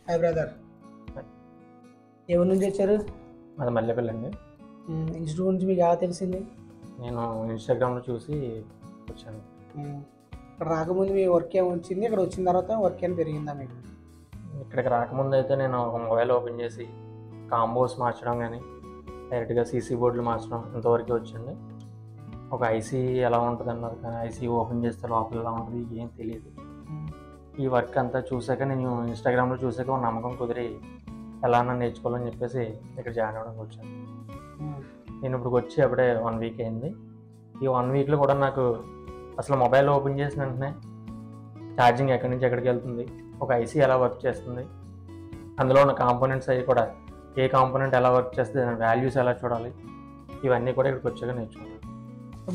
Hi brother. ఎవరి నుంచి వచ్చారు? అది మల్లెపల్లి అండి. ఇన్స్టిట్యూట్ గురించి మీకు ఎలా తెలిసింది? నేను ఇన్స్టాగ్రామ్లో చూసి వచ్చాను. ఇక్కడ రాకముందు మీ వర్క్ ఏమి వచ్చింది, ఇక్కడ వచ్చిన తర్వాత వర్క్ ఏమి పెరిగిందా మీకు? ఇక్కడికి రాకముందు అయితే నేను ఒక మొబైల్ ఓపెన్ చేసి కాంబోస్ మార్చడం కానీ డైరెక్ట్గా సీసీ బోర్డులు మార్చడం ఇంతవరకు వచ్చింది. ఒక ఐసీ ఎలా ఉంటుంది అన్నారు, కానీ ఐసీ ఓపెన్ చేస్తే లోపల ఎలా ఉంటుంది ఏం తెలియదు. ఈ వర్క్ అంతా చూసాక నేను ఇన్స్టాగ్రామ్లో చూసాక ఒక నమ్మకం కుదిరి ఎలా నేర్చుకోవాలని చెప్పేసి ఇక్కడ జాయిన్ అవ్వడానికి వచ్చాను. నేను ఇప్పుడు వచ్చి అప్పుడే 1 వీక్ అయింది. ఈ 1 వీక్లో కూడా నాకు అసలు మొబైల్ ఓపెన్ చేసిన వెంటనే ఛార్జింగ్ ఎక్కడి నుంచి ఎక్కడికి వెళ్తుంది, ఒక ఐసీ ఎలా వర్క్ చేస్తుంది, అందులో ఉన్న కాంపోనెంట్స్ అవి కూడా ఏ కాంపోనెంట్ ఎలా వర్క్ చేస్తుంది, దాని వాల్యూస్ ఎలా చూడాలి, ఇవన్నీ కూడా ఇక్కడికి వచ్చాక నేర్చుకున్నాను.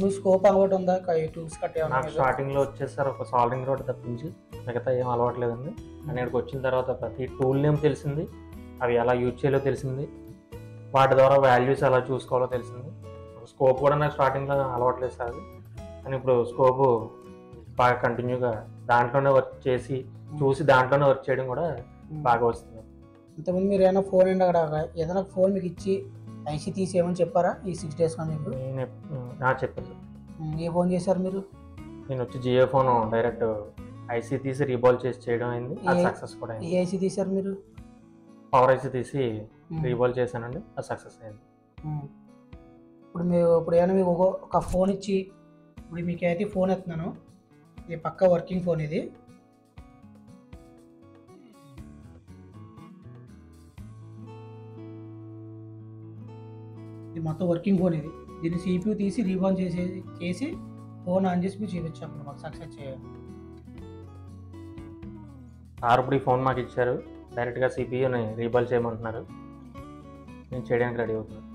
మీ స్కోప్ అలవాటు ఉందా? టూల్స్ నాకు స్టార్టింగ్లో వచ్చేసారి ఒక సాల్వింగ్ రోడ్ తప్పించి మిగతా ఏం అలవాట్లేదండి. నేను ఇక్కడికి వచ్చిన తర్వాత ప్రతి టూల్ నేమ్ తెలిసింది, అవి ఎలా యూజ్ చేయాలో తెలిసింది, వాటి ద్వారా వాల్యూస్ ఎలా చూసుకోవాలో తెలిసింది. స్కోప్ కూడా నాకు స్టార్టింగ్లో అలవాట్లేదు సార్, కానీ ఇప్పుడు స్కోపు బాగా కంటిన్యూగా దాంట్లోనే వర్క్ చేసి చూసి దాంట్లోనే వర్క్ చేయడం కూడా బాగా వస్తుంది. ఇంతకుముందు మీరు ఏమైనా ఫోన్ అండి అక్కడ ఏదైనా ఫోన్ మీకు ఇచ్చి ఐసీ తీసేయమని చెప్పారా ఈ 6 days కానీ? నేను చెప్పాను. ఏ ఫోన్ చేశారు మీరు? నేను వచ్చి జియో ఫోన్ డైరెక్ట్ ఐసీ తీసి రీబాల్ చేసి చేయడం అయింది, అది సక్సెస్ కూడా అయింది. ఏ ఐసీ తీశారు మీరు? పవర్ ఐసీ తీసి రీబాల్ చేశానండి, అది సక్సెస్ అయింది. ఇప్పుడు ఏమైనా మీకు ఒక ఫోన్ ఇచ్చి, ఇప్పుడు మీకైతే ఫోన్ ఎత్తున్నాను, ఇది పక్కా వర్కింగ్ ఫోన్, ఇది మొత్తం వర్కింగ్ ఫోన్, ఇది దీన్ని CPU తీసి రీబాల్ చేసి ఫోన్ ఆన్ చేసి మీరు చూపించాము, మాకు సక్సెస్ చేయాలి. సార్ ఇప్పుడు ఈ ఫోన్ మాకు ఇచ్చారు, డైరెక్ట్గా సిపియూని రీబాల్ చేయమంటున్నారు, నేను చేయడానికి రెడీ అవుతున్నాను.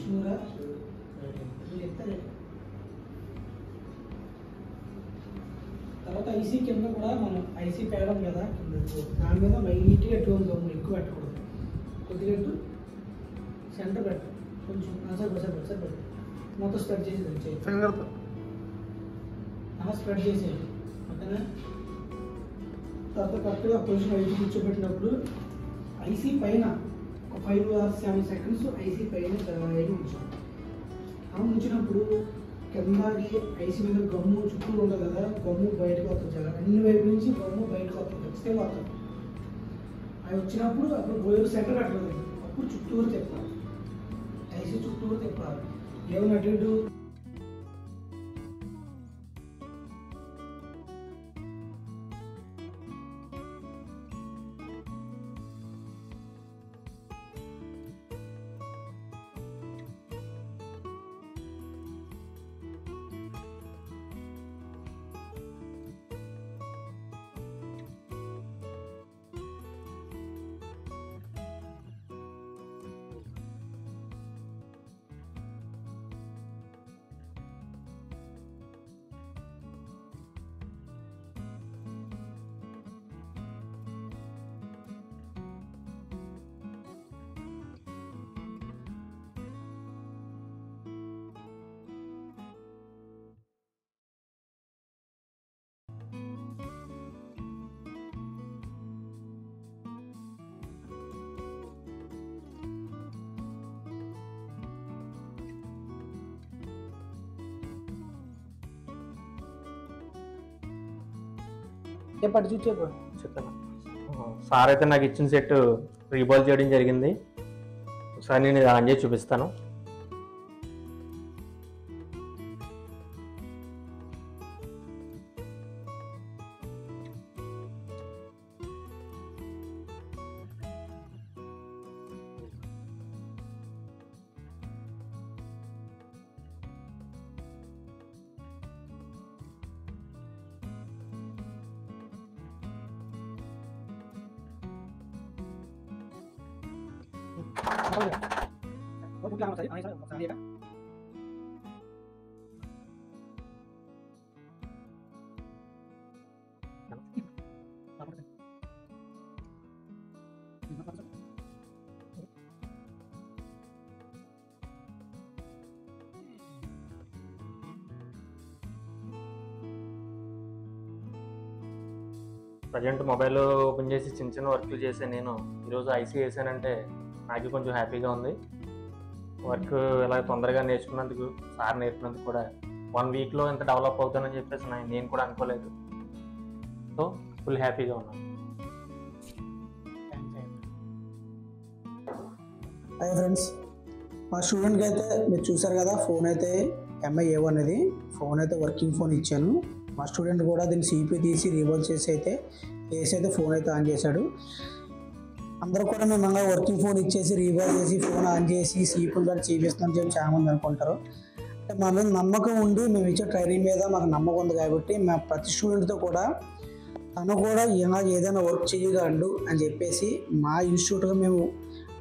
షూరా చెప్తాను. తర్వాత ఐసీ కింద కూడా మనం ఐసీ పేడం కదా దాని మీద లైట్గా ఎటువంటి గమ్ము ఎక్కువ పెట్టకూడదు. కొద్దిగా సెంటర్ పెట్టు కొంచెం సరిపడు మొత్తం స్ప్రెడ్ చేసేది ఫింగర్తో స్ప్రెడ్ చేసేది ఓకేనా. తర్వాత కరెక్ట్గా పొజిషన్ ఐసీ కూర్చోబెట్టినప్పుడు ఐసీ పైన ఒక 5 or 7 seconds ఐసీ పైన ఉంచాం. అలా ఉంచినప్పుడు కిందకి ఐసీ మీద గమ్ము చుట్టూ ఉంటుంది కదా, గమ్ము బయటకు వస్తుంది. చాలా అన్ని వైపు నుంచి గమ్ము బయటకు వస్తుంది, ఖచ్చితంగా వస్తుంది. అవి వచ్చినప్పుడు అప్పుడు బోయర్ సెంటర్ పెట్టలేదు, అప్పుడు చుట్టూరు తిప్పాలి, ఐసీ చుట్టూరు తిప్పాలి. ఏమైనా అటు ఇటు చెప్పండి చూసేప్పుడు చెప్తాను. సార్ అయితే నాకు ఇచ్చిన సెట్ రీబాల్ చేయడం జరిగింది. ఒకసారి నేను ఇది ఆన్ చేసి చూపిస్తాను. ప్రజెంట్ మొబైల్ ఓపెన్ చేసి చిన్న చిన్న వర్క్లు చేశాను. నేను ఈరోజు ఐసీ వేసానంటే నాకు కొంచెం హ్యాపీగా ఉంది. వర్క్ ఇలా తొందరగా నేర్చుకున్నందుకు, సార్ నేర్పినందుకు కూడా 1 వీక్లో ఇంత డెవలప్ అవుతానని చెప్పేసి నేను కూడా అనుకోలేదు. సో ఫుల్ హ్యాపీగా ఉన్నాను. హాయ్ ఫ్రెండ్స్, మా స్టూడెంట్కి అయితే మీరు చూసారు కదా, ఫోన్ అయితే MI A1 అనేది ఫోన్ అయితే వర్కింగ్ ఫోన్ ఇచ్చాను. మా స్టూడెంట్ కూడా దీన్ని CPU తీసి రీబాల్ చేసి అయితే ఫోన్ అయితే ఆన్ చేశాడు. అందరూ కూడా మేము వర్కింగ్ ఫోన్ ఇచ్చేసి రీబాల్ చేసి ఫోన్ ఆన్ చేసి CPU కూడా చేపిస్తున్నాం చెప్పి చాలా మంది అనుకుంటారు. అంటే మా మీద నమ్మకం ఉండి మేము ఇచ్చే ట్రైనింగ్ మీద మాకు నమ్మకం ఉంది కాబట్టి మా ప్రతి స్టూడెంట్తో కూడా తను కూడా ఏదైనా వర్క్ చేయగలడు అని చెప్పేసి మా ఇన్స్టిట్యూట్గా మేము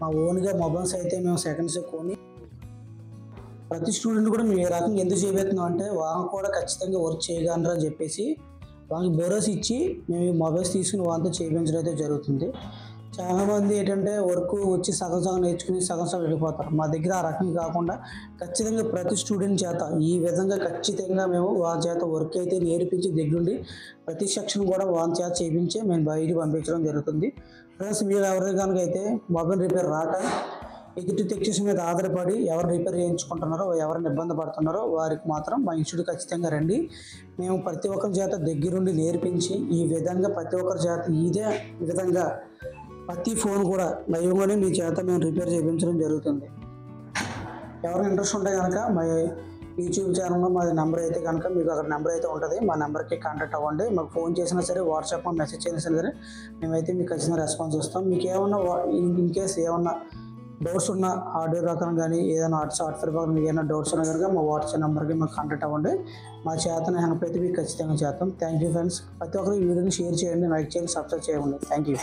మా ఓన్గా మొబైల్స్ అయితే మేము సెకండ్స్ కొని ప్రతి స్టూడెంట్ కూడా మేము ఏ రకంగా ఎందుకు చేయబోతున్నాం అంటే వాళ్ళు కూడా ఖచ్చితంగా వర్క్ చేయగలరు అని చెప్పేసి వాళ్ళకి భరోసా ఇచ్చి మేము ఈ మొబైల్స్ తీసుకుని వాళ్ళతో చేయించడం అయితే జరుగుతుంది. చాలామంది ఏంటంటే వర్క్ వచ్చి సగం సగం నేర్చుకుని సగం సగం వెళ్ళిపోతారు. మా దగ్గర ఆ రకం కాకుండా ఖచ్చితంగా ప్రతి స్టూడెంట్ చేత ఈ విధంగా ఖచ్చితంగా మేము వాళ్ళ చేత వర్క్ అయితే నేర్పించి దగ్గరుండి ప్రతి సెక్షన్ కూడా వాళ్ళ చేత చేయించి మేము బయటికి పంపించడం జరుగుతుంది. ఫ్రెండ్స్, మీరు ఎవరి కనుక అయితే మొబైల్ రిపేర్ రాక ఎదుటి టెక్నీషియన్ మీద ఆధారపడి ఎవరు రిపేర్ చేయించుకుంటున్నారో, ఎవరిని ఇబ్బంది పడుతున్నారో వారికి మాత్రం మా ఇన్స్టిట్యూట్ ఖచ్చితంగా రండి. మేము ప్రతి ఒక్కరి చేత దగ్గరుండి నేర్పించి ఈ విధంగా ప్రతి ఒక్కరి చేత ఇదే విధంగా ప్రతి ఫోన్ కూడా లైవ్గానే మీ చేత మేము రిపేర్ చేయించడం జరుగుతుంది. ఎవరైనా ఇంట్రెస్ట్ ఉంటే కనుక మా యూట్యూబ్ ఛానల్లో మాది నెంబర్ అయితే కనుక మీకు అక్కడ నెంబర్ అయితే ఉంటుంది. మా నెంబర్కి కాంటాక్ట్ అవ్వండి. మాకు ఫోన్ చేసినా సరే, వాట్సాప్లో మెసేజ్ చేసినా సరే మేమైతే మీకు ఖచ్చితంగా రెస్పాన్స్ ఇస్తాం. మీకు ఏమన్నా ఇన్ కేస్ ఏమన్నా డౌట్స్ ఉన్న హార్డ్వేర్ ప్రకారం కానీ ఏదైనా సాఫ్ట్వేర్ ప్రకారం మీకు ఏమైనా డౌట్స్ ఉన్నా కనుక మా వాట్సాప్ నెంబర్కి మాకు కాంటాక్ట్ అవ్వండి. మా చేతన హెల్ప్ అయితే మీకు ఖచ్చితంగా చేస్తాం. Thank you friends. ప్రతి ఒక్కరు ఈ వీడియోని షేర్ చేయండి, లైక్ చేయండి, సబ్స్క్రైబ్ చేయండి. Thank you.